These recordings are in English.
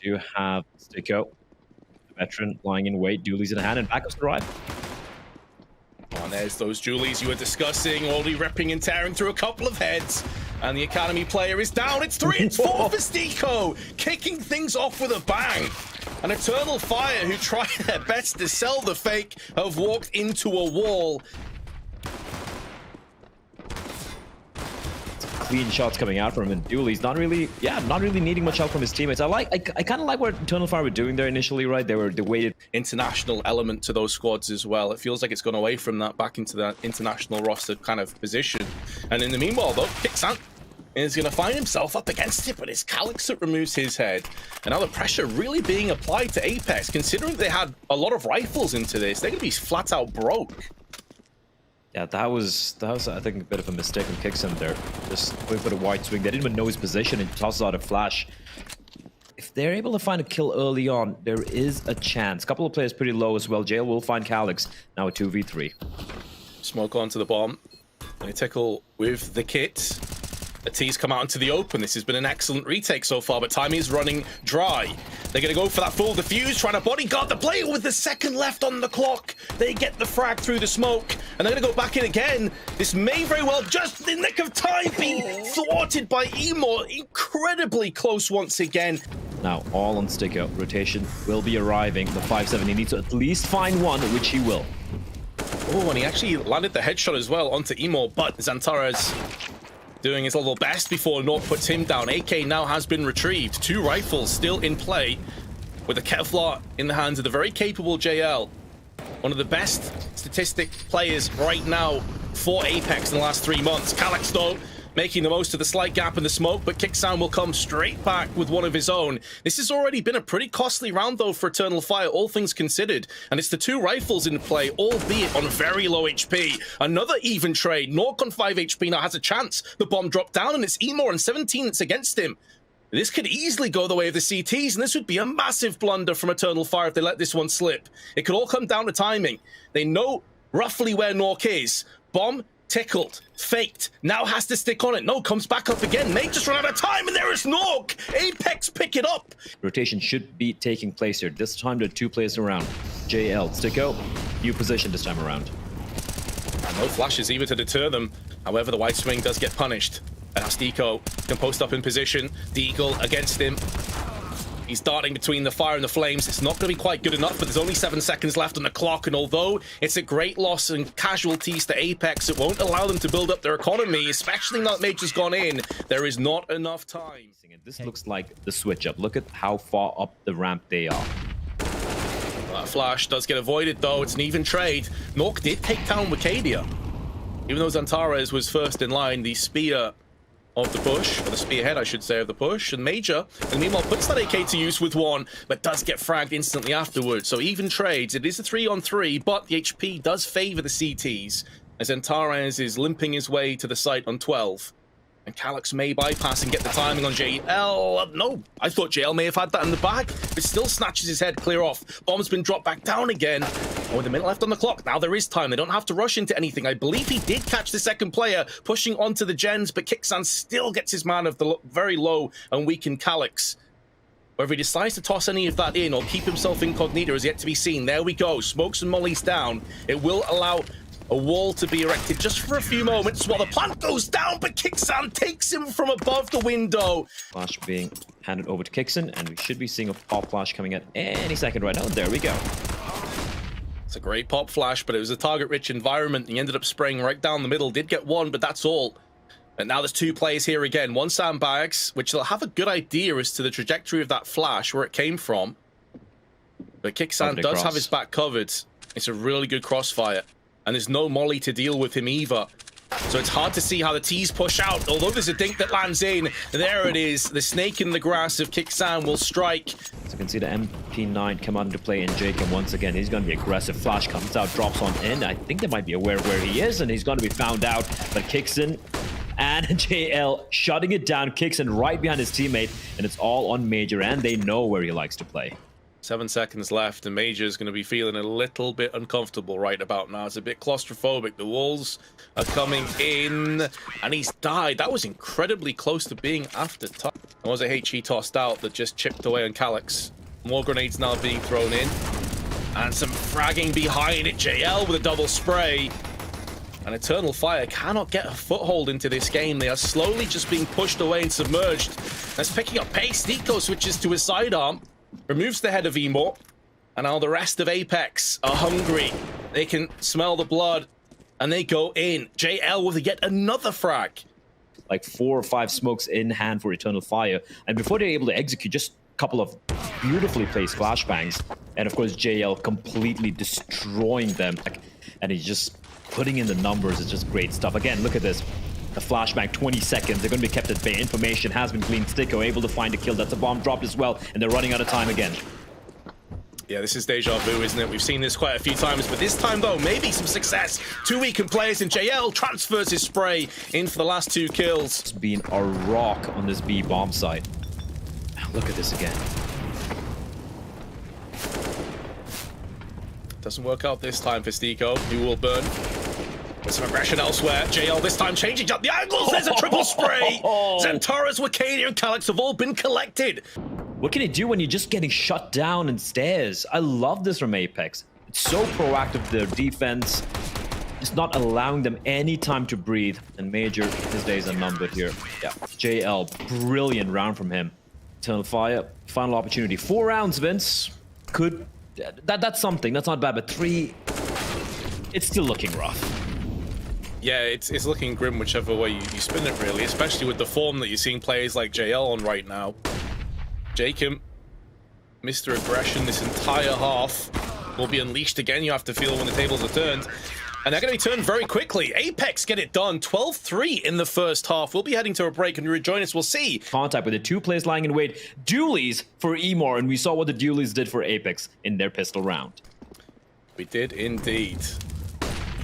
do have Sticko, the veteran, lying in wait. Dooley's in hand, and backups arrive. And there's those Julies you were discussing, already ripping and tearing through a couple of heads. And the Academy player is down. It's 3 and 4 for Sticko, kicking things off with a bang. And Eternal Fire, who tried their best to sell the fake, have walked into a wall. Clean shots coming out from him, and Dooley's not really needing much help from his teammates. I kind of like what Eternal Fire were doing there initially, right? They waited. International element to those squads as well. It feels like it's gone away from that back into that international roster kind of position. And in the meanwhile, though, Kixan is going to find himself up against it, but it's Calyx that removes his head. And now the pressure really being applied to Apeks, considering they had a lot of rifles into this. They're going to be flat out broke. Yeah, that was I think a bit of a mistake on Kixan there. Just going for the wide swing. They didn't even know his position and tosses out a flash. If they're able to find a kill early on, there is a chance. A couple of players pretty low as well. Jail will find Calyx. Now a 2v3. Smoke onto the bomb. And a tickle with the kit. The T's come out into the open. This has been an excellent retake so far, but timing is running dry. They're going to go for that full defuse, trying to bodyguard the player with the second left on the clock. They get the frag through the smoke, and they're going to go back in again. This may very well, just in the nick of time, be thwarted by Emo. Incredibly close once again. Now, all on Sticko. Rotation will be arriving. The 5-7, he needs to at least find one, which he will. Oh, and he actually landed the headshot as well onto Emo, but Xantares doing his level best before Naught puts him down. AK now has been retrieved. 2 rifles still in play, with a Kevlar in the hands of the very capable JL. One of the best statistic players right now for Apeks in the last 3 months. Calyx, though, making the most of the slight gap in the smoke, but Kixan will come straight back with one of his own. This has already been a pretty costly round, though, for Eternal Fire, all things considered. And it's the 2 rifles in play, albeit on very low HP. Another even trade. Nork on 5 HP now has a chance. The bomb dropped down, and it's Emo on 17 that's against him. This could easily go the way of the CTs, and this would be a massive blunder from Eternal Fire if they let this one slip. It could all come down to timing. They know roughly where Nork is. Bomb tickled, faked, now has to stick on it. No, comes back up again. May just run out of time, and there is Nork. Apeks pick it up. Rotation should be taking place here. This time there are 2 players around. JL, Sticko, new position this time around. And no flashes either to deter them. However, the wide swing does get punished. And now Sticko can post up in position. The Eagle against him. He's darting between the fire and the flames. It's not going to be quite good enough, but there's only 7 seconds left on the clock. And although it's a great loss and casualties to Apeks, it won't allow them to build up their economy, especially now that Major's gone in. There is not enough time. This looks like the switch up. Look at how far up the ramp they are. That flash does get avoided, though. It's an even trade. Nork did take down Wicadia. Even though Xantares was first in line, the spear of the push, or the spearhead, I should say, of the push, and Major, and meanwhile puts that AK to use with 1, but does get fragged instantly afterwards. So even trades. It is a 3-on-3, but the HP does favor the CTs, as Xantares is limping his way to the site on 12. And Calyx may bypass and get the timing on JL. No, I thought JL may have had that in the bag, but still snatches his head clear off. Bomb's been dropped back down again. Oh, with a minute left on the clock. Now there is time. They don't have to rush into anything. I believe he did catch the second player pushing onto the gens, but Kixan still gets his man of the very low and weakened Calyx. Whether he decides to toss any of that in or keep himself incognito is yet to be seen. There we go. Smokes and mollies down. It will allow a wall to be erected just for a few moments while the plant goes down, but Kixan takes him from above the window. Flash being handed over to Kixan, and we should be seeing a pop flash coming at any second right now. There we go. It's a great pop flash, but it was a target-rich environment. He ended up spraying right down the middle. Did get 1, but that's all. And now there's 2 players here again. 1 sandbags, which they'll have a good idea as to the trajectory of that flash, where it came from. But Kixan does have his back covered. It's a really good crossfire. And there's no molly to deal with him either. So it's hard to see how the T's push out. Although there's a dink that lands in. There it is. The snake in the grass of Kixan will strike. So you can see the MP9 come out into play in Jacob once again. He's going to be aggressive. Flash comes out, drops on in. I think they might be aware of where he is, and he's going to be found out. But Kixan and JL shutting it down. Kixan right behind his teammate, and it's all on Major, and they know where he likes to play. 7 seconds left, and Major's going to be feeling a little bit uncomfortable right about now. It's a bit claustrophobic. The walls are coming in, and he's died. That was incredibly close to being after time. There was a HE tossed out that just chipped away on Calyx. More grenades now being thrown in, and some fragging behind it. JL with a double spray. And Eternal Fire cannot get a foothold into this game. They are slowly just being pushed away and submerged. That's picking up pace. Nico switches to his sidearm, removes the head of Emo, and now the rest of Apeks are hungry. They can smell the blood, and they go in. JL with yet another frag. Like 4 or 5 smokes in hand for Eternal Fire. And before they're able to execute, just a couple of beautifully placed flashbangs. And of course, JL completely destroying them. And he's just putting in the numbers. It's just great stuff. Again, look at this. The flashbang, 20 seconds. They're going to be kept at bay. Information has been gleaned. Sticko able to find a kill. That's a bomb dropped as well. And they're running out of time again. Yeah, this is deja vu, isn't it? We've seen this quite a few times, but this time, though, maybe some success. 2 weakened players, and JL transfers his spray in for the last 2 kills. It's been a rock on this B bomb site. Look at this again. Doesn't work out this time for Sticko, who will burn. With some aggression elsewhere. JL this time changing up the angles. There's a triple spray. Xantaras, Wakadia, and Calyx have all been collected. What can it do when you're just getting shut down and stairs? I love this from Apeks. It's so proactive, their defense. Just not allowing them any time to breathe. And Major, his days are numbered here. Yeah, JL, brilliant round from him. Eternal Fire, final opportunity. 4 rounds, Vince. Could... That's something. That's not bad, but 3... It's still looking rough. Yeah, it's looking grim whichever way you spin it, really. Especially with the form that you're seeing players like JL on right now. Jacob, Mr. Aggression, this entire half will be unleashed again. You have to feel when the tables are turned. And they're going to be turned very quickly. Apeks get it done. 12-3 in the first half. We'll be heading to a break, and you rejoin us. We'll see. Contact with the 2 players lying in wait. Dualies for Emor, and we saw what the Dualies did for Apeks in their pistol round. We did indeed.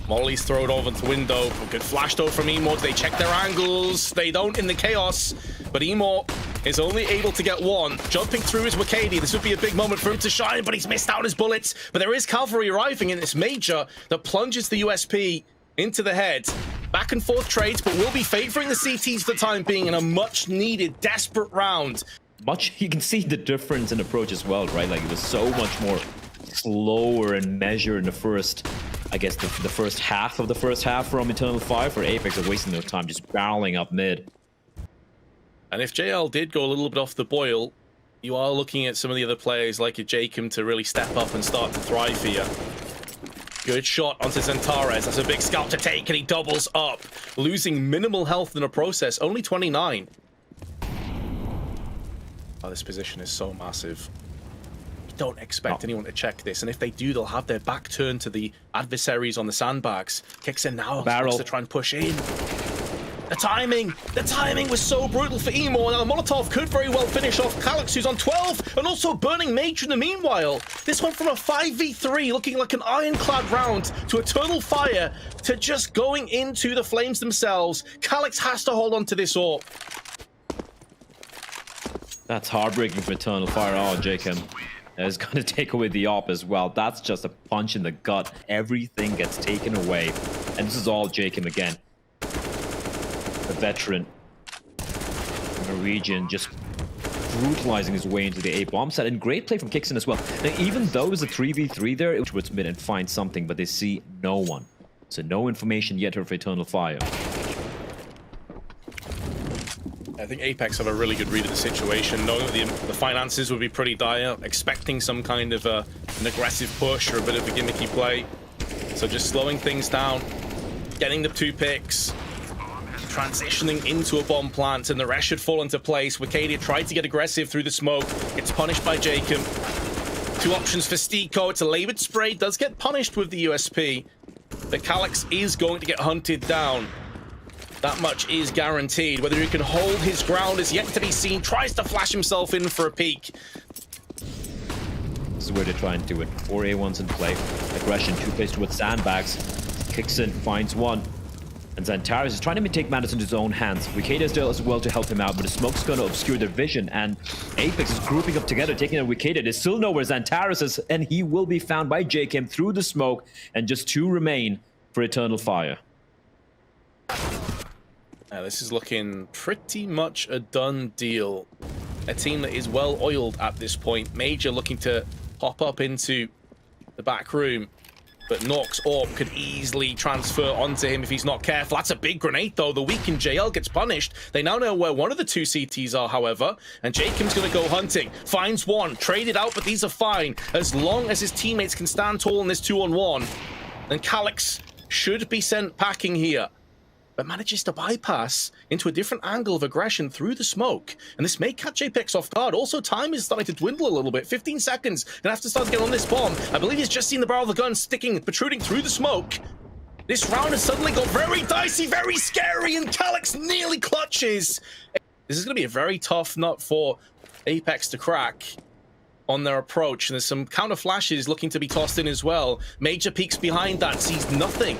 Molly's thrown over the window. A good flash though from Emor. They check their angles. They don't in the chaos. But Emor is only able to get 1. Jumping through his Wakadia. This would be a big moment for him to shine, but he's missed out his bullets. But there is cavalry arriving in this Major that plunges the USP into the head. Back and forth trades, but will be favoring the CTs for the time being in a much needed, desperate round. You can see the difference in approach as well, right? Like, it was so much more slower and measured in the first, I guess, the first half of the first half from Eternal Fire. For Apeks are wasting their time just barreling up mid. And if JL did go a little bit off the boil, you are looking at some of the other players like a Jacob to really step up and start to thrive here. Good shot onto Xantaras. That's a big scalp to take, and he doubles up, losing minimal health in the process, only 29. Oh, this position is so massive. You don't expect anyone to check this, and if they do, they'll have their back turned to the adversaries on the sandbags. Kicks in now, barrel to try and push in. The timing was so brutal for Emo. Now Molotov could very well finish off Calyx, who's on 12, and also burning Major in the meanwhile. This went from a 5v3 looking like an ironclad round to Eternal Fire to just going into the flames themselves. Calyx has to hold on to this AWP. That's heartbreaking for Eternal Fire. Oh, Jacob is going to take away the AWP as well. That's just a punch in the gut. Everything gets taken away. And this is all Jacob again. The veteran Norwegian just brutalizing his way into the A bomb set, and great play from Kixon as well. Now, even though it's a 3v3 there, it would submit and find something, but they see no one. So no information yet for Eternal Fire. I think Apeks have a really good read of the situation, knowing that the finances would be pretty dire, expecting some kind of an aggressive push or a bit of a gimmicky play. So just slowing things down, getting the 2 picks, transitioning into a bomb plant, and the rest should fall into place. Wakadia tried to get aggressive through the smoke. It's punished by Jacob. 2 options for Sticko. It's a labored spray. Does get punished with the USP. The Calyx is going to get hunted down. That much is guaranteed. Whether he can hold his ground is yet to be seen. Tries to flash himself in for a peek. This is where they try and do it. 4 A1s in play. Aggression, 2 plays towards sandbags. Kicks in, finds 1. And Xantares is trying to take matters into his own hands. Wikeda is there as well to help him out, but the smoke's going to obscure their vision. And Apeks is grouping up together, taking out Wikeda. They still know where Xantares is, and he will be found by JKM through the smoke. And just 2 remain for Eternal Fire. This is looking pretty much a done deal. A team that is well oiled at this point. Major looking to pop up into the back room. But Nork's AWP could easily transfer onto him if he's not careful. That's a big grenade, though. The weakened JL gets punished. They now know where one of the 2 CTs are, however. And Jacob's going to go hunting. Finds one. Traded out, but these are fine. As long as his teammates can stand tall in this 2-on-1, then Calyx should be sent packing here. But manages to bypass into a different angle of aggression through the smoke. And this may catch Apeks off guard. Also, time is starting to dwindle a little bit. 15 seconds. Gonna have to start to get on this bomb. I believe he's just seen the barrel of the gun protruding through the smoke. This round has suddenly got very dicey, very scary, and Calyx nearly clutches. This is gonna be a very tough nut for Apeks to crack on their approach. And there's some counter flashes looking to be tossed in as well. Major peeks behind that, sees nothing.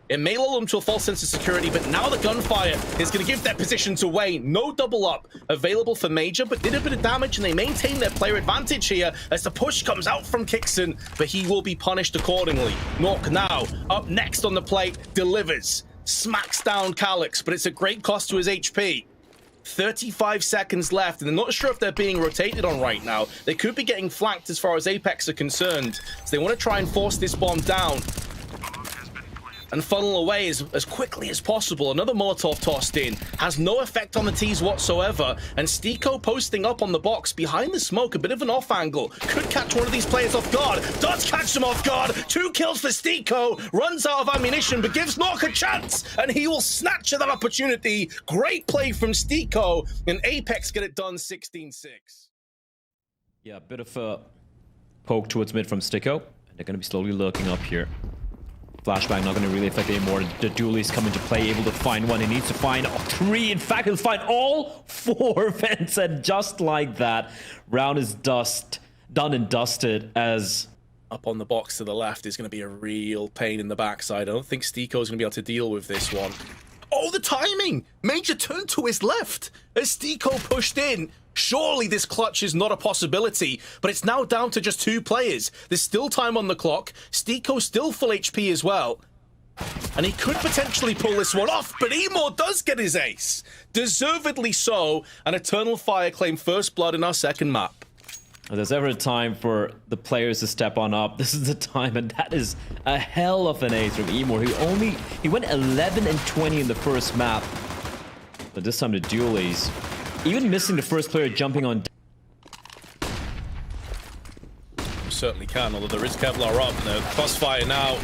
It may lull them to a false sense of security, but now the gunfire is going to give their position to Wayne. No double up available for Major, but did a bit of damage, and they maintain their player advantage here as the push comes out from Kixon, but he will be punished accordingly. Nork now up next on the plate, delivers, smacks down Calyx, but it's a great cost to his HP. 35 seconds left, and they're not sure if they're being rotated on right now. They could be getting flanked as far as Apeks are concerned, so they want to try and force this bomb down and funnel away as quickly as possible. Another Molotov tossed in. Has no effect on the T's whatsoever. And Stiko posting up on the box behind the smoke. A bit of an off angle. Could catch one of these players off guard. Does catch them off guard. 2 kills for Stiko. Runs out of ammunition, but gives Nork a chance. And he will snatch at that opportunity. Great play from Stiko. And Apeks get it done 16-6. Yeah, a bit of a poke towards mid from Stiko. And they're going to be slowly lurking up here. Flashbang not going to really affect anymore. The duelies come into play, able to find one. He needs to find 3. In fact, he'll find all 4 vents, and just like that, round is done and dusted. As up on the box to the left is going to be a real pain in the backside. I don't think Stiko is going to be able to deal with this one. Oh, the timing! Major turned to his left as Stiko pushed in. Surely this clutch is not a possibility, but it's now down to just 2 players. There's still time on the clock. Stiko's still full HP as well. And he could potentially pull this one off, but Emor does get his ace. Deservedly so, and Eternal Fire claim first blood in our second map. If there's ever a time for the players to step on up, this is the time, and that is a hell of an ace from Emor. He went 11 and 20 in the first map, but this time the duelies, even missing the first player jumping on. Certainly can, although there is Kevlar up. The crossfire now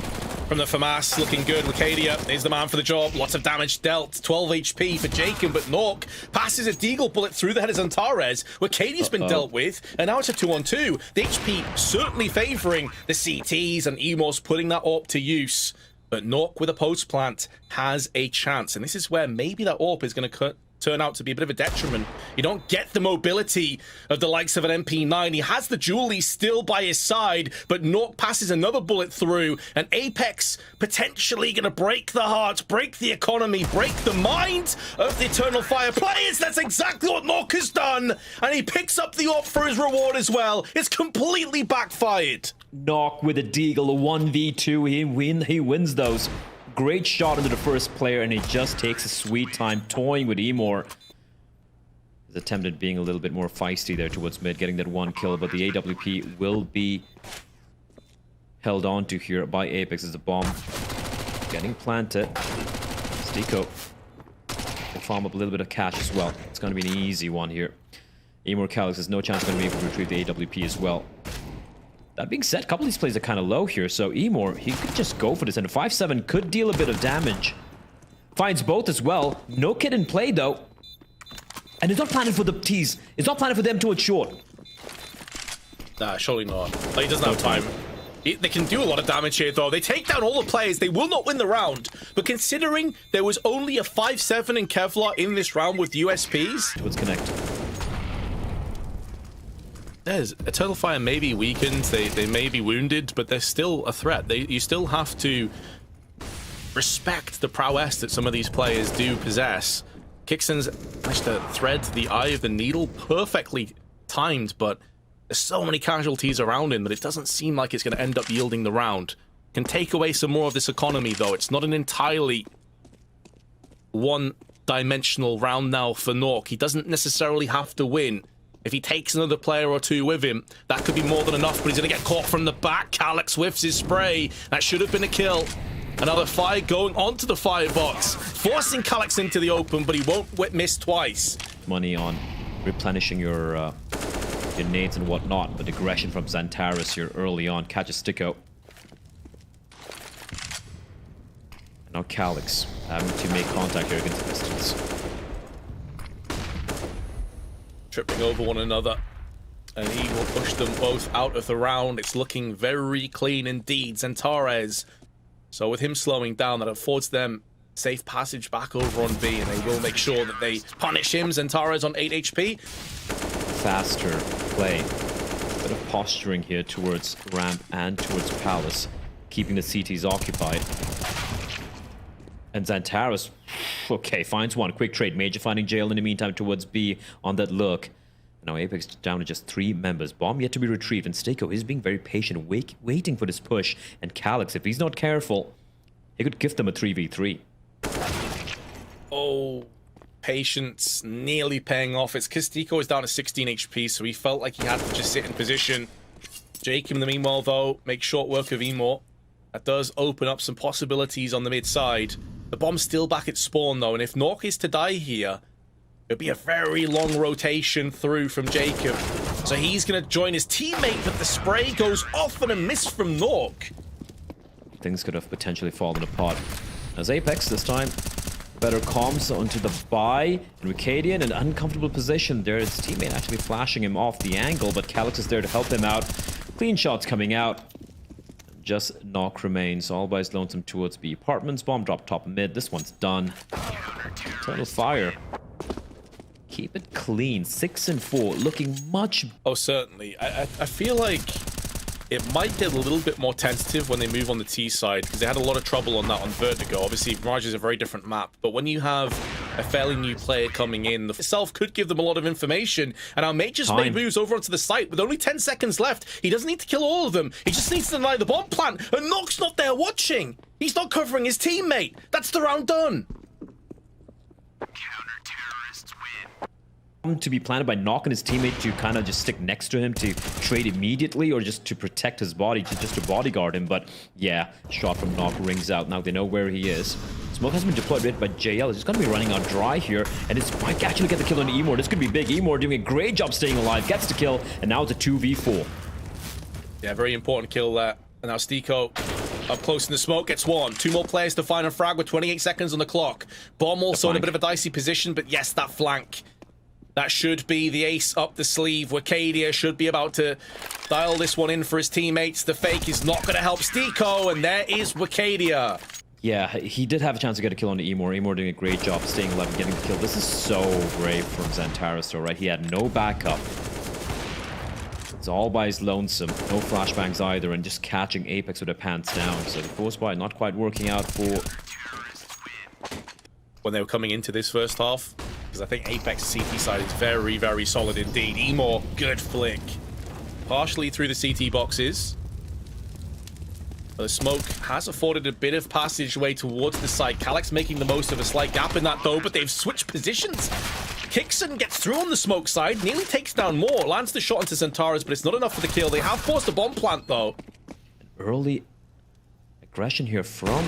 from the FAMAS looking good. Wikadia is the man for the job. Lots of damage dealt. 12 HP for Jacob, but Nork passes a deagle bullet through the head of Xantares. Wikadia's been dealt with, and now it's a 2-on-2. The HP certainly favoring the CTs, and Emor's putting that AWP to use. But Nork with a post plant has a chance, and this is where maybe that AWP is going to turn out to be a bit of a detriment. You don't get the mobility of the likes of an MP9. He has the Julie still by his side, but Nork passes another bullet through, and Apeks potentially going to break the heart, break the economy, break the mind of the Eternal Fire players. That's exactly what Nork has done, and he picks up the AWP for his reward as well. It's completely backfired. Nork with a deagle, a 1v2, he wins those. Great shot into the first player, and he just takes a sweet time toying with Emor. He's attempted being a little bit more feisty there towards mid, getting that 1 kill, but the AWP will be held on to here by Apeks as the bomb getting planted. Stiko can farm up a little bit of cash as well. It's going to be an easy one here. Emor Calyx has no chance of going to be able to retrieve the AWP as well. That being said, a couple of these plays are kind of low here, so Emor, he could just go for this, and a 5-7 could deal a bit of damage. Finds both as well. No kid in play, though. And it's not planning for the T's. It's not planning for them to hit short. Nah, surely not. Like, he doesn't have time. They can do a lot of damage here, though. They take down all the players. They will not win the round. But considering there was only a 5-7 in Kevlar in this round with USPs... Let's connect. There's Eternal Fire may be weakened, they may be wounded, but they're still a threat. You still have to respect the prowess that some of these players do possess. Kixon's managed to thread the eye of the needle perfectly timed, but there's so many casualties around him that it doesn't seem like it's going to end up yielding the round. Can take away some more of this economy, though. It's not an entirely one-dimensional round now for Nork. He doesn't necessarily have to win. If he takes another player or two with him, that could be more than enough, but he's going to get caught from the back. Calyx whiffs his spray. That should have been a kill. Another fire going onto the firebox, forcing Calyx into the open, but he won't miss twice. Money on replenishing your nades and whatnot, but aggression from Xantares here early on catches Sticko. Now Calyx having to make contact here against the Pistons. Tripping over one another, and he will push them both out of the round. It's looking very clean indeed. Xantares, so with him slowing down, that affords them safe passage back over on B, and they will make sure that they punish him. Xantares on 8 HP. Faster play. Bit of posturing here towards ramp and towards Palace, keeping the CTs occupied. And Xantares, okay, finds one. Quick trade. Major finding jail in the meantime towards B on that look. Now Apeks down to just 3 members. Bomb yet to be retrieved, and Sticko is being very patient, waiting for this push. And Calyx, if he's not careful, he could give them a 3v3. Oh, patience nearly paying off. It's because Sticko is down to 16 HP, so he felt like he had to just sit in position. Jake, in the meanwhile, though, makes short work of Emor. That does open up some possibilities on the mid side. The bomb's still back at spawn, though, and if Nork is to die here, it'll be a very long rotation through from Jacob. So he's going to join his teammate, but the spray goes off and a miss from Nork. Things could have potentially fallen apart. As Apeks this time, better comms onto the buy, and Ricadian in an uncomfortable position there. His teammate actually flashing him off the angle, but Calyx is there to help him out. Clean shots coming out. Just Knock remains. All by his lonesome towards B apartments. Bomb drop top mid. This one's done. Total fire. Keep it clean. 6 and 4. Looking much... Oh, certainly. I feel like it might get a little bit more tentative when they move on the T side, because they had a lot of trouble on that on Vertigo. Obviously, Mirage is a very different map, but when you have a fairly new player coming in, the itself could give them a lot of information, and our mate just made moves over onto the site with only 10 seconds left. He doesn't need to kill all of them. He just needs to deny the bomb plant, and Nock's not there watching. He's not covering his teammate. That's the round done. To be planted by Knock and his teammate to kind of just stick next to him to trade immediately, or just to protect his body, just to bodyguard him. But yeah, shot from Knock rings out. Now they know where he is. Smoke has been deployed by JL. He's going to be running on dry here, and it's might actually get the kill on Emor. This could be big. Emor doing a great job staying alive, gets the kill, and now it's a 2v4. Yeah, very important kill there. And now Sticko up close in the smoke gets one. 2 more players to find a frag with 28 seconds on the clock. Bomb also in a bit of a dicey position, but yes, that flank. That should be the ace up the sleeve. Wicadia should be about to dial this one in for his teammates. The fake is not going to help Sticko, and there is Wicadia. Yeah, he did have a chance to get a kill on Emor. Emor doing a great job staying alive and getting the kill. This is so brave from Xantares, though, right? He had no backup. It's all by his lonesome. No flashbangs either, and just catching Apeks with their pants down. So the force buy not quite working out for... when they were coming into this first half, because I think Apeks CT side is very, very solid indeed. Emor, good flick. Partially through the CT boxes. The smoke has afforded a bit of passageway towards the site. Calyx making the most of a slight gap in that, though, but they've switched positions. Kixon gets through on the smoke side, nearly takes down more, lands the shot into Xantares, but it's not enough for the kill. They have forced a bomb plant, though. Early aggression here from...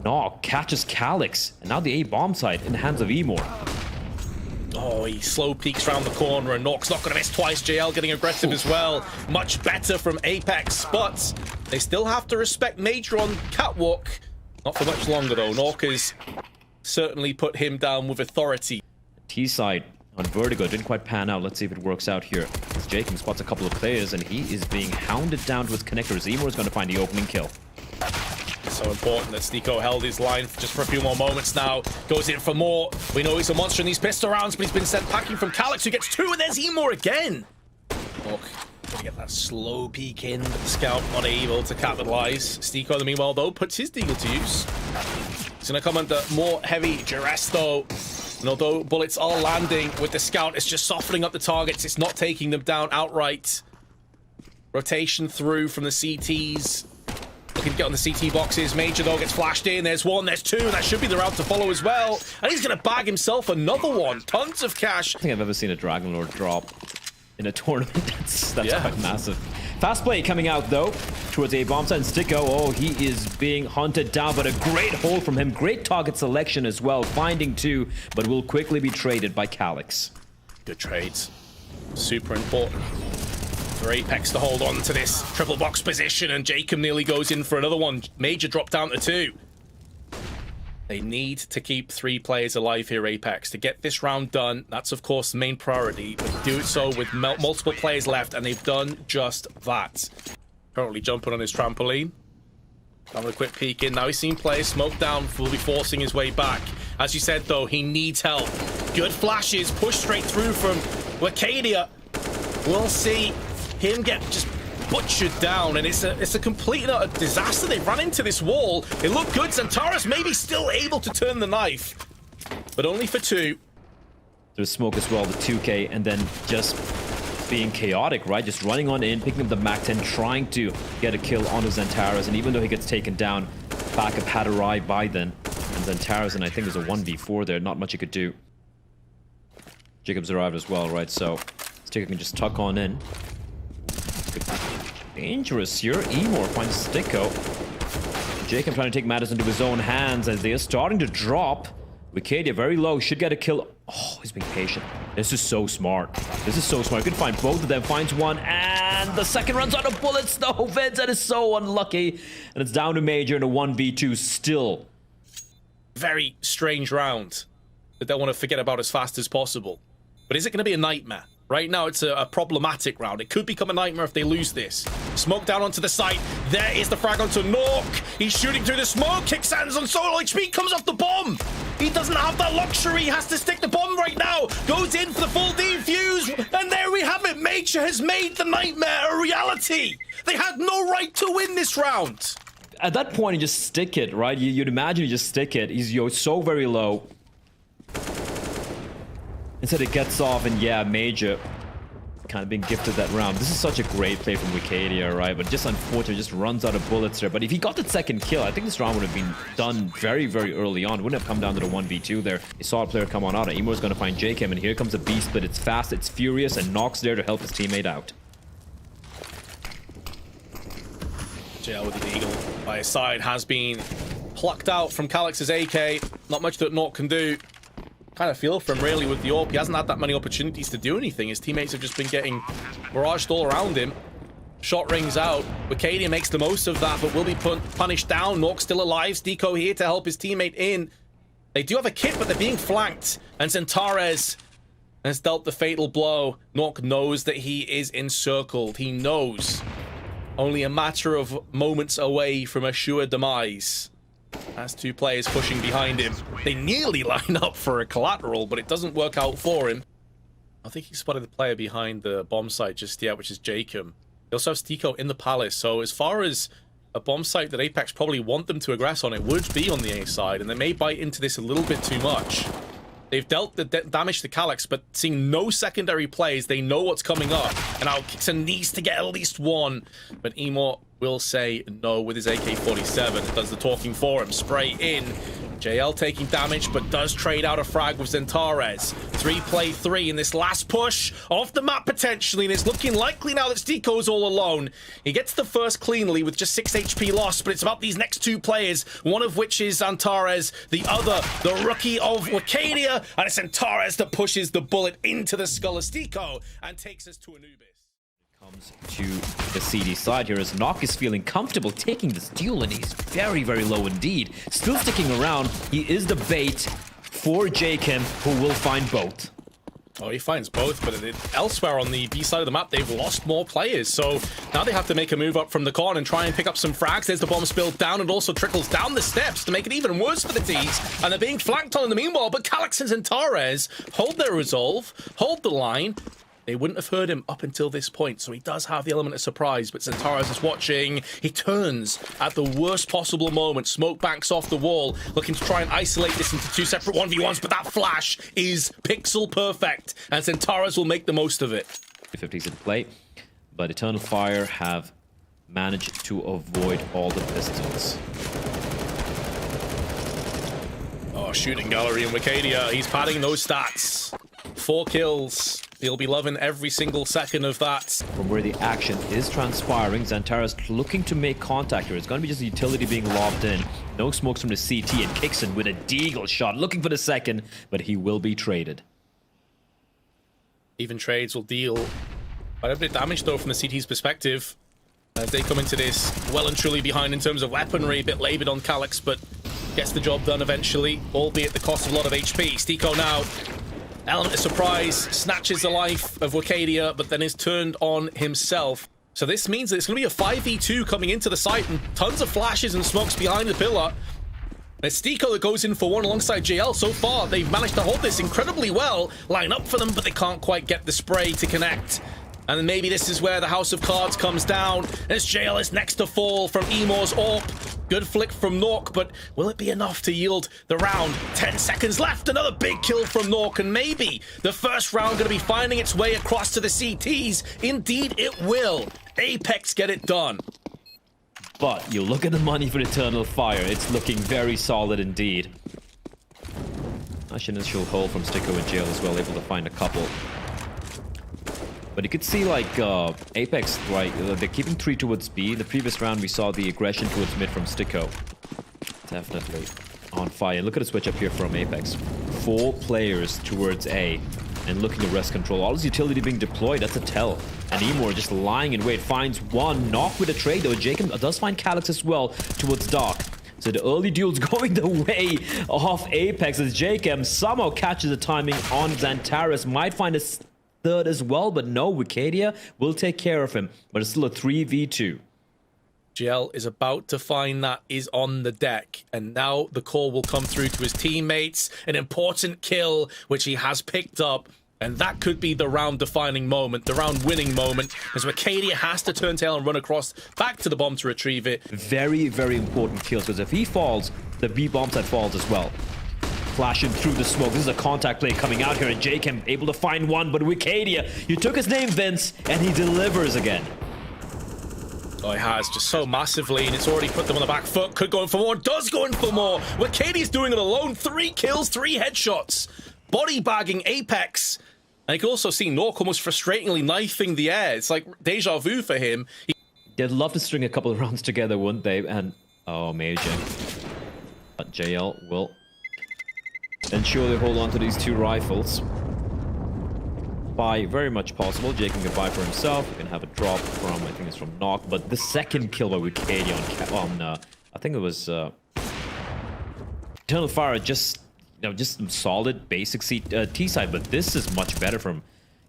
Knock catches Calyx, and now the A bomb site in the hands of Emor. Oh, he slow peeks around the corner, and Knock's not going to miss twice. JL getting aggressive as well. Much better from Apeks, but they still have to respect Major on Catwalk. Not for much longer, though. Knock has certainly put him down with authority. T side on Vertigo didn't quite pan out. Let's see if it works out here. As Jacob spots a couple of players, and he is being hounded down to his connectors. Emor is going to find the opening kill. So important that Sticko held his line just for a few more moments now. Goes in for more. We know he's a monster in these pistol rounds, but he's been sent packing from Calyx, who gets 2, and there's Emor again. Look, to get that slow peek in, but the scout not able to capitalize. Stiko, in the meanwhile, though, puts his deagle to use. He's going to come under more heavy duress, though. And although bullets are landing with the scout, it's just softening up the targets. It's not taking them down outright. Rotation through from the CTs. Looking to get on the CT boxes. Major, though, gets flashed in. There's one, there's two. That should be the route to follow as well. And he's going to bag himself another one. Tons of cash. I think I've ever seen a Dragon Lord drop in a tournament. That's quite massive. Fast play coming out, though, towards a bomb site. And Stiko, oh, he is being hunted down, but a great hold from him. Great target selection as well. Finding two, but will quickly be traded by Calyx. Good trades. Super important for Apeks to hold on to this triple box position, and Jacob nearly goes in for another one. Major drop down to two. They need to keep 3 players alive here, Apeks, to get this round done. That's, of course, the main priority, but do it so with multiple players left, and they've done just that. Currently jumping on his trampoline. Having a quick peek in. Now he's seen players smoke down, will be forcing his way back. As you said, though, he needs help. Good flashes, push straight through from Wicadia. We'll see him get just butchered down, and it's a complete disaster. They run into this wall. It looked good. Xantares maybe still able to turn the knife, but only for 2. There's smoke as well, the 2K, and then just being chaotic, right? Just running on in, picking up the MAC-10, trying to get a kill on Xantares, and even though he gets taken down, backup had arrived by then. And Xantares, and I think there's a 1v4 there, not much he could do. Jacob's arrived as well, right? So Stiko can just tuck on in. Dangerous here. Emor finds Stiko. Jacob trying to take matters into his own hands as they are starting to drop. Wicadia very low, should get a kill. Oh, he's being patient. This is so smart. This is so smart. Could find both of them. Finds one, and the second runs out of bullets. No, Vincent is so unlucky. And it's down to Major in a 1v2 still. Very strange round that they'll want to forget about as fast as possible. But is it going to be a nightmare? Right now, it's a problematic round. It could become a nightmare if they lose this. Smoke down onto the site. There is the frag onto Nork. He's shooting through the smoke. Kicks hands on solo HP. Comes off the bomb. He doesn't have that luxury. He has to stick the bomb right now. Goes in for the full defuse. And there we have it. Major has made the nightmare a reality. They had no right to win this round. At that point, you just stick it, right? You'd imagine you just stick it. You're so very low. Instead it gets off, and yeah, Major kind of being gifted that round. This is such a great play from Wicadia, right? But just unfortunately, just runs out of bullets there. But if he got the second kill, I think this round would have been done very, very early on. It wouldn't have come down to the 1v2 there. He saw a player come on out, and Emor's going to find Jacob, and here comes a beast split. It's fast, it's furious, and Nox there to help his teammate out. JL with the eagle by his side has been plucked out from Calyx's AK. Not much that Nox can do. Kind of feel for him really with the AWP. He hasn't had that many opportunities to do anything. His teammates have just been getting barraged all around him. Shot rings out. Wicadia makes the most of that, but will be punished down. Nox still alive. Stiko here to help his teammate in. They do have a kit, but they're being flanked. And Xantares has dealt the fatal blow. Nox knows that he is encircled. He knows. Only a matter of moments away from a sure demise. As 2 players pushing behind him. They nearly line up for a collateral, but it doesn't work out for him. I think he spotted the player behind the bomb site just yet, which is Jacob. They also have Stiko in the palace, so as far as a bomb site that Apeks probably want them to aggress on, it would be on the A side, and they may bite into this a little bit too much. They've dealt the damage to Calyx, but seeing no secondary plays, they know what's coming up. And now Kixon needs to get at least one, but Emor will say no with his AK-47. Does the talking for him. Spray in. JL taking damage, but does trade out a frag with Xantares. 3-play-3 in this last push off the map potentially, and it's looking likely now that Stiko's all alone. He gets the first cleanly with just 6 HP lost, but it's about these next 2 players, one of which is Xantares, the other, the rookie of Wicadia, and it's Xantares that pushes the bullet into the skull of Stiko and takes us to Anubis. Comes to the CD side here as Nox is feeling comfortable taking this duel, and he's very, very low indeed. Still sticking around. He is the bait for Jacob, who will find both. Oh, he finds both, but elsewhere on the B side of the map, they've lost more players. So now they have to make a move up from the corner and try and pick up some frags. There's the bomb spilled down and also trickles down the steps to make it even worse for the T's. And they're being flanked on in the meanwhile, but Calyx and Xantares hold their resolve, hold the line, they wouldn't have heard him up until this point, so he does have the element of surprise. But Xantares is watching. He turns at the worst possible moment. Smoke banks off the wall, looking to try and isolate this into two separate 1v1s, but that flash is pixel perfect, and Xantares will make the most of it. 50s in play, but Eternal Fire have managed to avoid all the pistols. Oh, shooting gallery and Wicadia. He's padding those stats. 4 kills. He'll be loving every single second of that. From where the action is transpiring, Xantares looking to make contact here. It's going to be just a utility being lobbed in. No smokes from the CT, and Kixon with a deagle shot, looking for the second, but he will be traded. Even trades will deal quite a bit of damage, though, from the CT's perspective, as they come into this well and truly behind in terms of weaponry. A bit labored on Calyx, but gets the job done eventually, albeit at the cost of a lot of HP. Stiko now, element of surprise, snatches the life of Wicadia, but then is turned on himself. So this means that it's going to be a 5v2 coming into the site, and tons of flashes and smokes behind the pillar. It's Stiko that goes in for one alongside JL. So far, they've managed to hold this incredibly well, line up for them, but they can't quite get the spray to connect. And then maybe this is where the House of Cards comes down, as JL is next to fall from Emo's AWP. Good flick from Nork, but will it be enough to yield the round? 10 seconds left, another big kill from Nork, and maybe the first round going to be finding its way across to the CTs. Indeed, it will. Apeks get it done. But you look at the money for Eternal Fire, it's looking very solid indeed. Nice initial hold from Stiko and JL as well, able to find a couple. But you could see, like, Apeks, right, they're keeping 3 towards B. In the previous round, we saw the aggression towards mid from Stiko. Definitely on fire. Look at the switch up here from Apeks. 4 players towards A, and looking to wrest control. All this utility being deployed, that's a tell. And Emo just lying in wait, finds one. Knock with a trade, though. Jacob does find Calyx as well towards Dark. So the early duel's going the way of Apeks, as Jacob somehow catches the timing on Xantares. Might find a third as well, but no, Wicadia will take care of him. But it's still a 3v2. GL is about to find that is on the deck, and now the call will come through to his teammates. An important kill, which he has picked up, and that could be the round-defining moment, the round-winning moment, as Wicadia has to turn tail and run across back to the bomb to retrieve it. Very, very important kills, because if he falls, the B bomb side falls as well. Flashing through the smoke. This is a contact play coming out here, and Jacob able to find one, but Wicadia, you took his name, Vince, and he delivers again. Oh, he has, just so massively, and it's already put them on the back foot. Could go in for more, does go in for more. Wicadia's doing it alone. 3 kills, 3 headshots. Body bagging Apeks. And you can also see Nork almost frustratingly knifing the air. It's like deja vu for him. They'd love to string a couple of rounds together, wouldn't they? And, oh, major. But JL will ensure they hold on to these 2 rifles. By very much possible. Jacob can buy for himself. He can have a drop from, I think it's from Knock. But the second kill by Wicadia on I think it was Eternal Fire, just, you know, just some solid basic T side. But this is much better from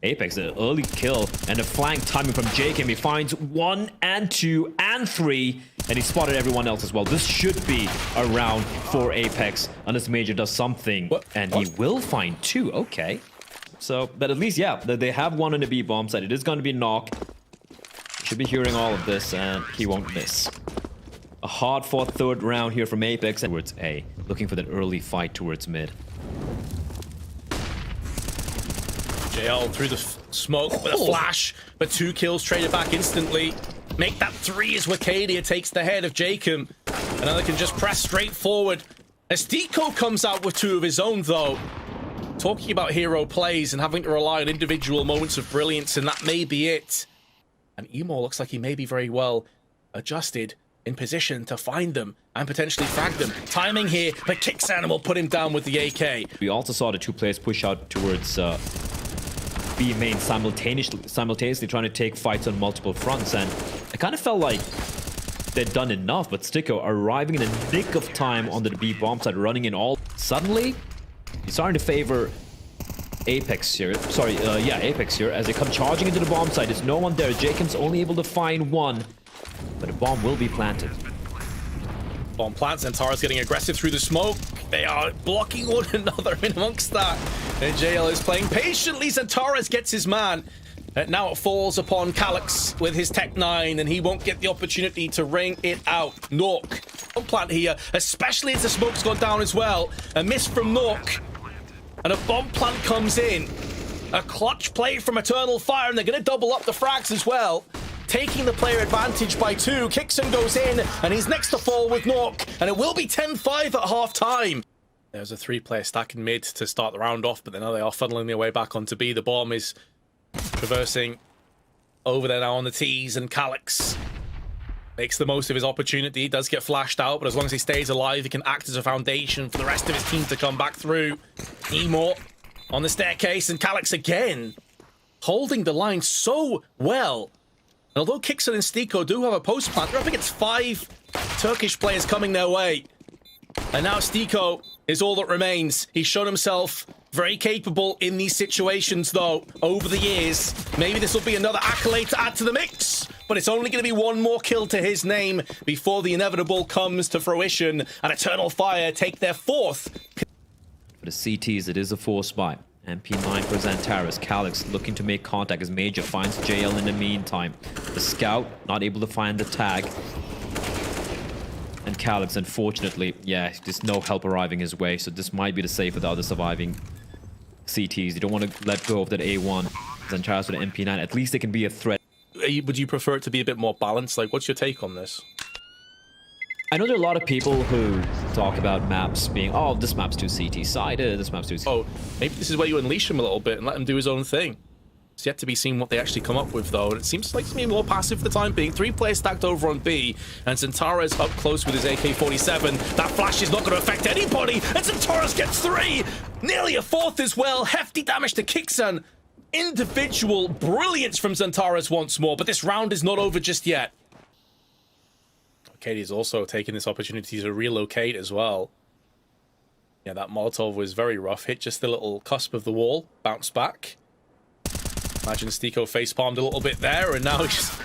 Apeks. An early kill and a flank timing from Jacob. He finds 1 and 2 and 3, and he spotted everyone else as well. This should be a round for Apeks unless Major does something. And he will find 2. Okay. So, but at least, yeah, they have one on the B bomb side. It is going to be Knock. Should be hearing all of this, and he won't miss. A hard-fought 3rd round here from Apeks towards A, looking for that early fight towards mid. JL through the smoke with a flash, but 2 kills traded back instantly. Make that 3 as Wicadia takes the head of Jacob. And now they can just press straight forward. As Stiko comes out with 2 of his own, though. Talking about hero plays and having to rely on individual moments of brilliance, and that may be it. And Emo looks like he may be very well adjusted, in position to find them and potentially frag them. Timing here, but Kicks Animal put him down with the AK. We also saw the 2 players push out towards B main simultaneously trying to take fights on multiple fronts, and it kind of felt like they'd done enough, but Stiko arriving in the nick of time on the B bomb side, running in all. Suddenly, he's starting to favor Apeks here. Sorry, yeah, Apeks here, as they come charging into the bomb site. There's no one there. Jacob's only able to find 1, but a bomb will be planted. Bomb plants, and Tara's getting aggressive through the smoke. They are blocking one another in amongst that. And JL is playing patiently. Xantares gets his man. Now it falls upon Calyx with his Tech 9, and he won't get the opportunity to ring it out. Nork on plant here, especially as the smoke's gone down as well. A miss from Nork, and a bomb plant comes in. A clutch play from Eternal Fire, and they're going to double up the frags as well. Taking the player advantage by 2. Kixon goes in, and he's next to fall with Nork, and it will be 10-5 at half-time. There's a 3-player stack in mid to start the round off, but then now they are funneling their way back onto B. The bomb is traversing over there now on the T's, and Calyx makes the most of his opportunity. He does get flashed out, but as long as he stays alive, he can act as a foundation for the rest of his team to come back through. Emor on the staircase, and Calyx again holding the line so well. And although Kixon and Stiko do have a post plant, they're up against 5 Turkish players coming their way. And now Stiko is all that remains. He's shown himself very capable in these situations, though, over the years. Maybe this will be another accolade to add to the mix, but it's only going to be one more kill to his name before the inevitable comes to fruition, and Eternal Fire take their 4th. For the CTs, it is a force buy. MP9 for Xantares. Calyx looking to make contact as Major finds JL in the meantime. The scout not able to find the tag. And Calyx, unfortunately, yeah, there's no help arriving his way, so this might be the safe without the surviving CTs. You don't want to let go of that A1. Xantares with the MP9, at least they can be a threat. Would you prefer it to be a bit more balanced? Like, what's your take on this? I know there are a lot of people who talk about maps being, oh, this map's too CT-sided, this map's too... Oh, maybe this is where you unleash him a little bit and let him do his own thing. It's yet to be seen what they actually come up with, though, and it seems like to be more passive for the time being. 3 players stacked over on B, and Xantares up close with his AK-47. That flash is not going to affect anybody, and Xantares gets 3! Nearly a 4th as well. Hefty damage to Kixon. Individual brilliance from Xantares once more, but this round is not over just yet. Katie's also taking this opportunity to relocate as well. Yeah, that Molotov was very rough. Hit just the little cusp of the wall. Bounced back. Imagine Stiko facepalmed a little bit there, and now he's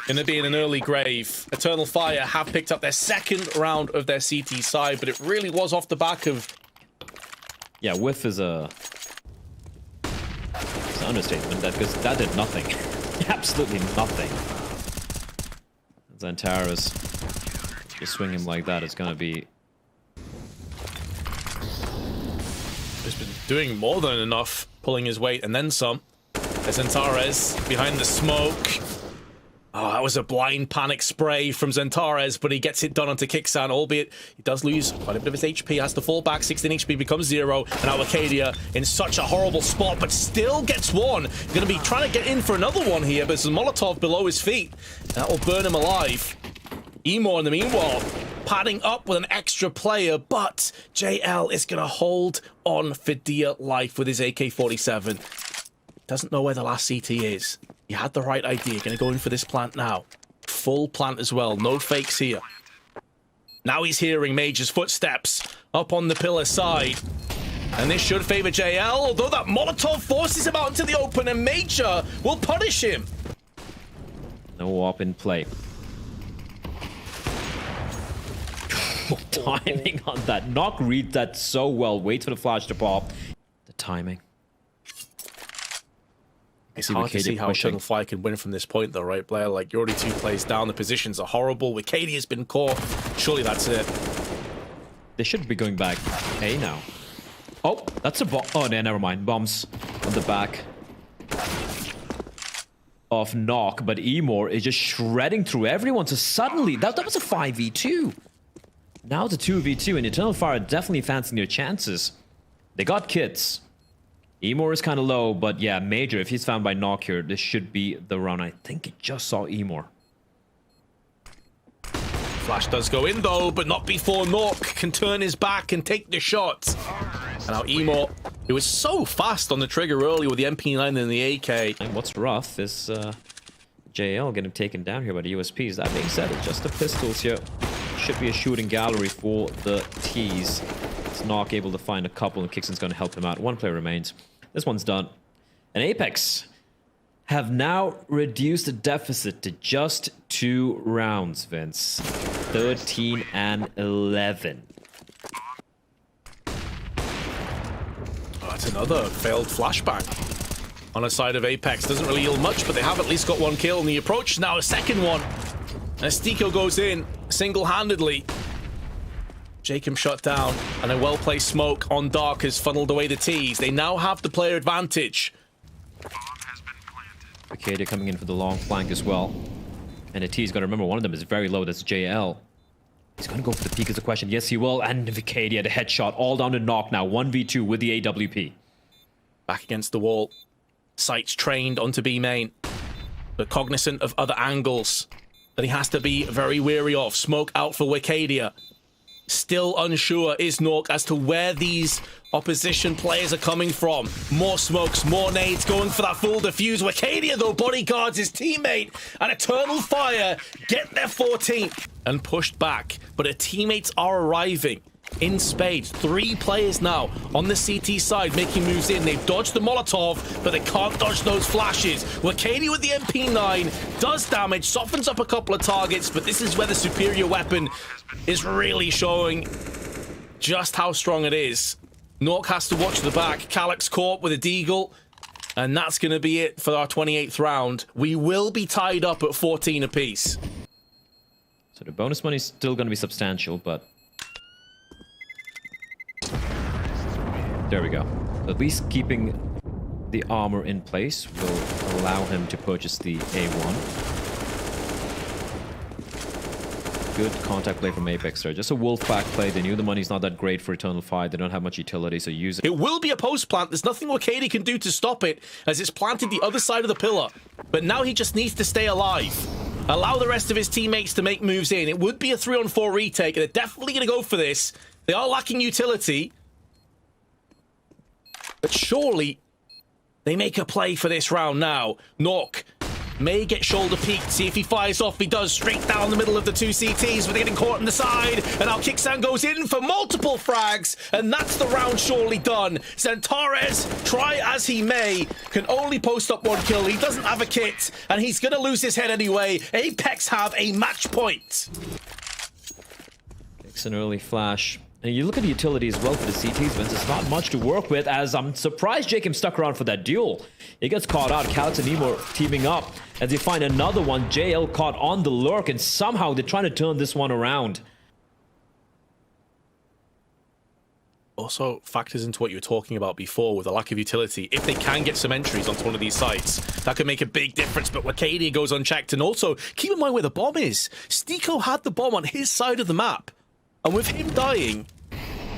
going to be in an early grave. Eternal Fire have picked up their 2nd round of their CT side, but it really was off the back of... Yeah, whiff is a... It's an understatement, because that did nothing. Absolutely nothing. Xantares, just swing him like that, it's going to be... He's been doing more than enough, pulling his weight and then some. Xantares behind the smoke. Oh, that was a blind panic spray from Xantares, but he gets it done onto Kixan, albeit he does lose quite a bit of his HP, has to fall back, 16 HP becomes 0, and now Arcadia in such a horrible spot, but still gets one. He's going to be trying to get in for another one here, but there's a Molotov below his feet. That will burn him alive. Emor, in the meanwhile, padding up with an extra player, but JL is going to hold on for dear life with his AK-47. Doesn't know where the last CT is. He had the right idea. Going to go in for this plant now. Full plant as well. No fakes here. Now he's hearing Major's footsteps up on the pillar side. And this should favor JL, although that Molotov forces him out into the open, and Major will punish him. No op in play. Timing on that. Knock reads that so well. Wait for the flash to pop. The timing. It's hard to see how Eternal Fire can win from this point, though, right, Blair? Like, you're already 2 plays down. The positions are horrible. Wikadi has been caught. Surely that's it. They should be going back A now. Oh, that's a bomb. Oh, no, never mind. Bombs on the back of Knock, but Emor is just shredding through everyone. So suddenly, that was a 5v2. Now it's a 2v2, and Eternal Fire are definitely fancying their chances. They got kits. Emor is kind of low, but yeah, Major, if he's found by Knock here, this should be the run. I think he just saw Emor. Flash does go in, though, but not before Knock can turn his back and take the shot. And now Emor, who was so fast on the trigger earlier with the MP9 and the AK. And what's rough is JL getting taken down here by the USPs. That being said, it's just the pistols here. Should be a shooting gallery for the T's. It's Knock able to find a couple, and Kixon's going to help him out. 1 player remains. This one's done. And Apeks have now reduced the deficit to just 2 rounds, Vince. 13 and 11. Oh, That's another failed flashbang on the side of Apeks. Doesn't really yield much, but they have at least got one kill. And the approach now a second one. As Stiko goes in single-handedly. Jacob shut down, and a well-placed smoke on Dark has funneled away the T's. They now have the player advantage. Arcadia coming in for the long flank as well. And the T's got to remember, one of them is very low. That's JL. He's going to go for the peek as a question. Yes, he will. And Vicadia, the headshot, all down to Knock now. 1v2 with the AWP. Back against the wall. Sights trained onto B main. But cognizant of other angles that he has to be very wary of. Smoke out for Vicadia. Still unsure is Nork as to where these opposition players are coming from. More smokes, more nades, going for that full defuse. Vicadia, though, bodyguards his teammate. And Eternal Fire get their 14th and pushed back. But their teammates are arriving in spades. 3 players now on the CT side making moves in. They've dodged the Molotov, but they can't dodge those flashes. Vicadia with the MP9 does damage, softens up a couple of targets, but this is where the superior weapon is really showing just how strong it is. Nork has to watch the back. Calyx caught with a deagle, and that's going to be it for our 28th round. We will be tied up at 14 apiece. So the bonus money is still going to be substantial, but there we go. At least keeping the armor in place will allow him to purchase the A1. Good contact play from Apeks there. Just a Wolfpack play. They knew the money's not that great for Eternal Fire. They don't have much utility, so use it. It will be a post plant. There's nothing Vicadia can do to stop it, as it's planted the other side of the pillar. But now he just needs to stay alive. Allow the rest of his teammates to make moves in. It would be a 3-on-4 retake, and they're definitely going to go for this. They are lacking utility. But surely they make a play for this round now. Nork may get shoulder peeked, see if he fires off. He does, straight down the middle of the 2 CTs, but they're getting caught on the side. And now Kicksan goes in for multiple frags, and that's the round surely done. Centaurus, try as he may, can only post up 1 kill. He doesn't have a kit, and he's going to lose his head anyway. Apeks have a match point. Takes an early flash. And you look at the utility as well for the CTs, Vince. It's not much to work with, as I'm surprised Jacob stuck around for that duel. He gets caught out. Calyx and Nemo teaming up as they find another one. JL caught on the lurk, and somehow they're trying to turn this one around. Also factors into what you were talking about before with the lack of utility. If they can get some entries onto one of these sites, that could make a big difference. But Vicadia goes unchecked. And also, keep in mind where the bomb is. Stiko had the bomb on his side of the map. And with him dying,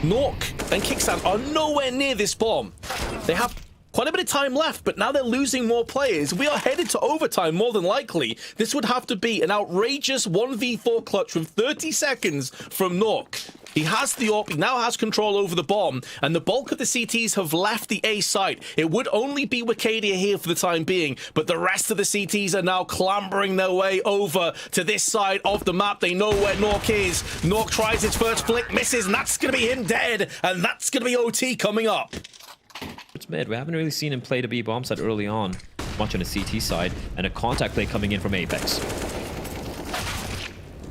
Nork and Kicksan are nowhere near this bomb. They have quite a bit of time left, but now they're losing more players. We are headed to overtime, more than likely. This would have to be an outrageous 1v4 clutch with 30 seconds from Nork. He has the AWP, he now has control over the bomb, and the bulk of the CTs have left the A site. It would only be Vicadia here for the time being, but the rest of the CTs are now clambering their way over to this side of the map. They know where Nork is. Nork tries his first flick, misses, and that's going to be him dead, and that's going to be OT coming up. It's mid. We haven't really seen him play the B bomb side early on, much on the CT side, and a contact play coming in from Apeks.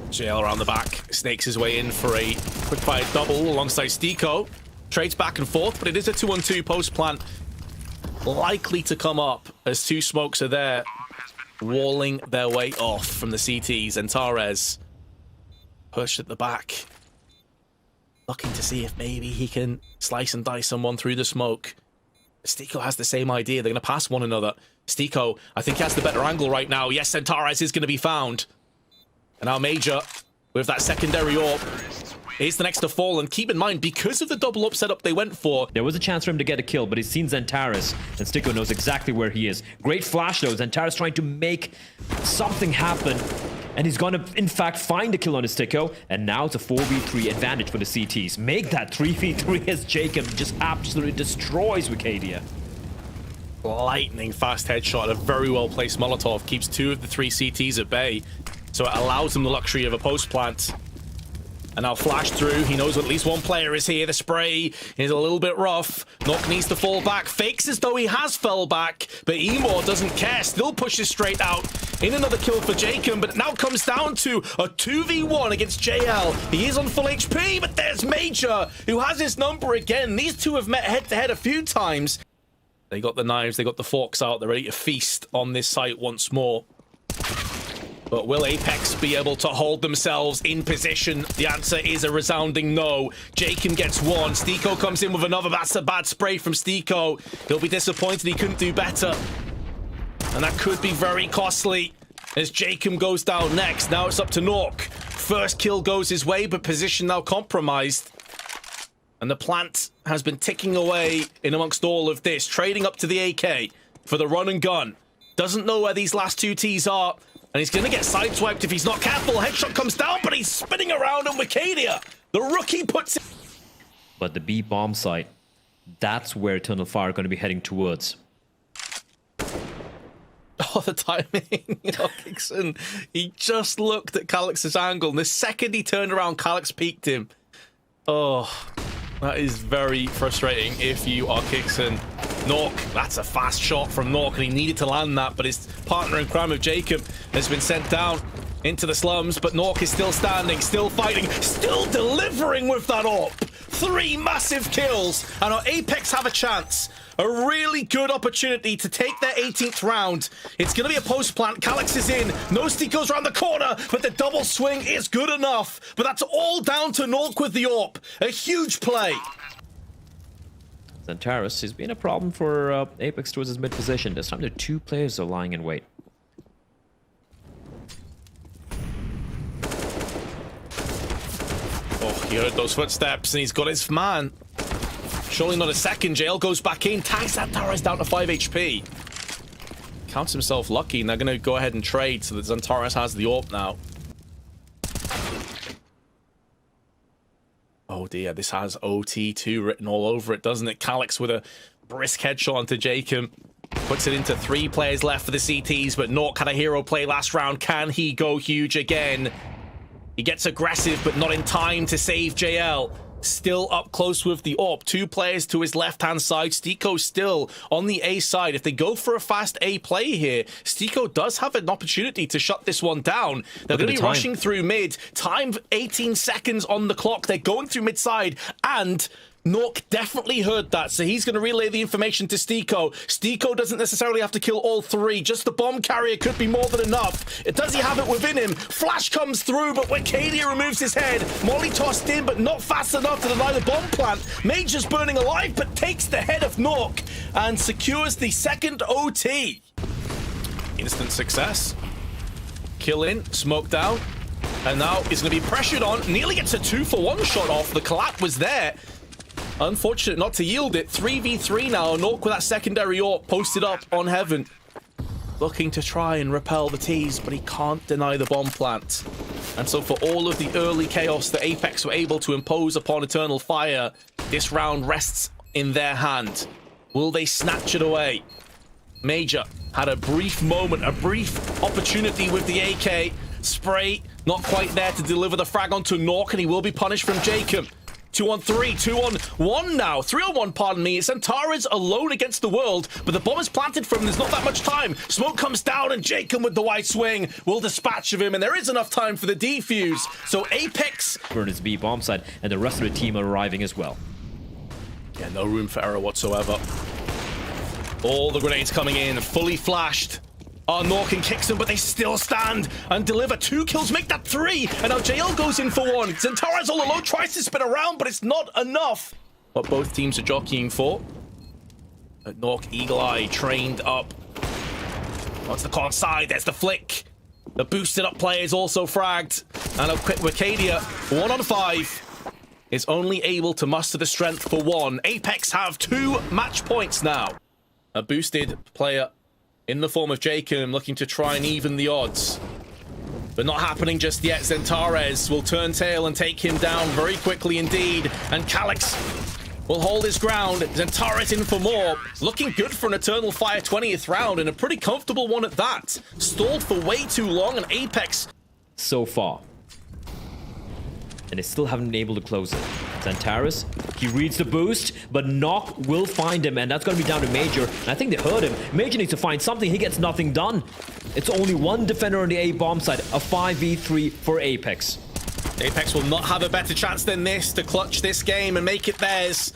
JL around the back, snakes his way in for a quick-fire double alongside Stiko. Trades back and forth, but it is a 2-on-2 post-plant likely to come up as 2 smokes are there, walling their way off from the CTs. And Tares pushed at the back, looking to see if maybe he can slice and dice someone through the smoke. Stiko has the same idea. They're going to pass one another. Stiko, I think, has the better angle right now. Yes, Centaurus is going to be found. And now Major, with that secondary AWP, is the next to fall. And keep in mind, because of the double up setup they went for, there was a chance for him to get a kill, but he's seen Zentaris, and Stiko knows exactly where he is. Great flash, though. Zentaris trying to make something happen, and he's going to, in fact, find a kill on his Stiko. And now it's a 4v3 advantage for the CTs. Make that 3v3 as Jacob just absolutely destroys Vicadia. Lightning fast headshot, a very well-placed Molotov, keeps 2 of the 3 CTs at bay. So it allows them the luxury of a post plant. And now flash through. He knows at least one player is here. The spray is a little bit rough. Nock needs to fall back. Fakes as though he has fell back. But Emor doesn't care. Still pushes straight out. In another kill for Jacob. But it now comes down to a 2v1 against JL. He is on full HP. But there's Major, who has his number again. These two have met head-to-head a few times. They got the knives. They got the forks out. They're ready to feast on this site once more. But will Apeks be able to hold themselves in position? The answer is a resounding no. Jacob gets one. Stiko comes in with another. That's a bad spray from Stiko. He'll be disappointed he couldn't do better. And that could be very costly as Jacob goes down next. Now it's up to Nock. First kill goes his way, but position now compromised. And the plant has been ticking away in amongst all of this. Trading up to the AK for the run and gun. Doesn't know where these last two Ts are. And he's going to get sideswiped if he's not careful. Headshot comes down, but he's spinning around on Wicadia. The rookie puts it. But the B bomb site, that's where Eternal Fire are going to be heading towards. Oh, the timing. Hickson, he just looked at Calix's angle. And the second he turned around, Calix peeked him. Oh, that is very frustrating if you are Hickson. Nock, that's a fast shot from Nock, and he needed to land that, but his partner in crime of Jacob has been sent down into the slums, but Nock is still standing, still fighting, still delivering with that AWP. 3 massive kills, and our Apeks have a chance. A really good opportunity to take their 18th round. It's going to be a post plant. Calix is in. No Stiko's around the corner, but the double swing is good enough. But that's all down to Nock with the AWP. A huge play. Xantares has been a problem for Apeks towards his mid position. This time the 2 players are lying in wait. Oh, he heard those footsteps and he's got his man. Surely not a second. JL goes back in. Tags Xantares down to 5 HP. Counts himself lucky, and they're going to go ahead and trade so that Xantares has the AWP now. Oh dear, this has OT2 written all over it, doesn't it? Calix with a brisk headshot onto Jacob. Puts it into 3 players left for the CTs, but Nock had a hero play last round. Can he go huge again? He gets aggressive, but not in time to save JL. Still up close with the AWP. 2 players to his left-hand side. Stiko still on the A side. If they go for a fast A play here, Stiko does have an opportunity to shut this one down. They're going to be rushing through mid. Time 18 seconds on the clock. They're going through mid side, and Nock definitely heard that, so he's going to relay the information to Stiko. Stiko doesn't necessarily have to kill all 3. Just the bomb carrier could be more than enough. Does he have it within him? Flash comes through, but Wicadia removes his head. Molly tossed in, but not fast enough to deny the bomb plant. Major's burning alive, but takes the head of Nock and secures the second OT. Instant success. Kill in, smoke down. And now he's going to be pressured on. Nearly gets a 2-for-1 shot off. The collapse was there. Unfortunate not to yield it. 3v3 now. Nock with that secondary AWP posted up on Heaven. Looking to try and repel the T's, but he can't deny the bomb plant. And so for all of the early chaos that Apeks were able to impose upon Eternal Fire, this round rests in their hand. Will they snatch it away? Major had a brief moment, a brief opportunity with the AK. Spray, not quite there to deliver the frag onto Nock, and he will be punished from Jacob. 2-on-3, 2-on-1 now. 3-on-1, pardon me. Xantares alone against the world, but the bomb is planted for him. There's not that much time. Smoke comes down, and Jacob with the white swing will dispatch of him, and there is enough time for the defuse. So Apeks burn his B bomb side, and the rest of the team are arriving as well. Yeah, no room for error whatsoever. All the grenades coming in, fully flashed. Nock and kicks him, but they still stand and deliver 2 kills, make that 3. And now JL goes in for 1. Xantares all alone, tries to spin around, but it's not enough. What both teams are jockeying for. Nock, Eagle Eye, trained up. What's the con side? There's the flick. The boosted up play is also fragged. And a quick Wicadia, 1-on-5, is only able to muster the strength for 1. Apeks have 2 match points now. A boosted player in the form of Jacob, looking to try and even the odds. But not happening just yet. Xantares will turn tail and take him down very quickly indeed. And Calix will hold his ground. Xantares in for more. Looking good for an Eternal Fire 20th round, and a pretty comfortable one at that. Stalled for way too long, and Apeks so far. and they still haven't been able to close it. Xantares, he reads the boost, but Knock will find him, and that's going to be down to Major. And I think they heard him. Major needs to find something. He gets nothing done. It's only one defender on the A bomb side. A 5v3 for Apeks. Apeks will not have a better chance than this to clutch this game and make it theirs.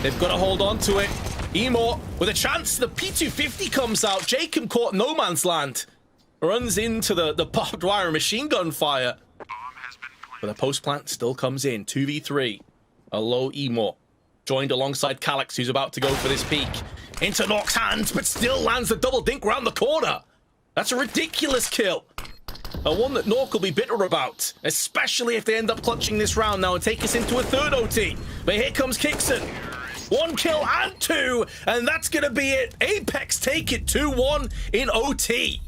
They've got to hold on to it. Emo with a chance. The P250 comes out. Jacob caught no man's land. Runs into the barbed wire machine gun fire. But the post plant still comes in. 2v3. A low Emo. Joined alongside Calyx, who's about to go for this peak. Into Nock's hands, but still lands the double dink around the corner. That's a ridiculous kill. A one that Nork will be bitter about, especially if they end up clutching this round now and take us into a third OT. But here comes Kixon. 1 kill and 2, and that's going to be it. Apeks take it 2-1 in OT.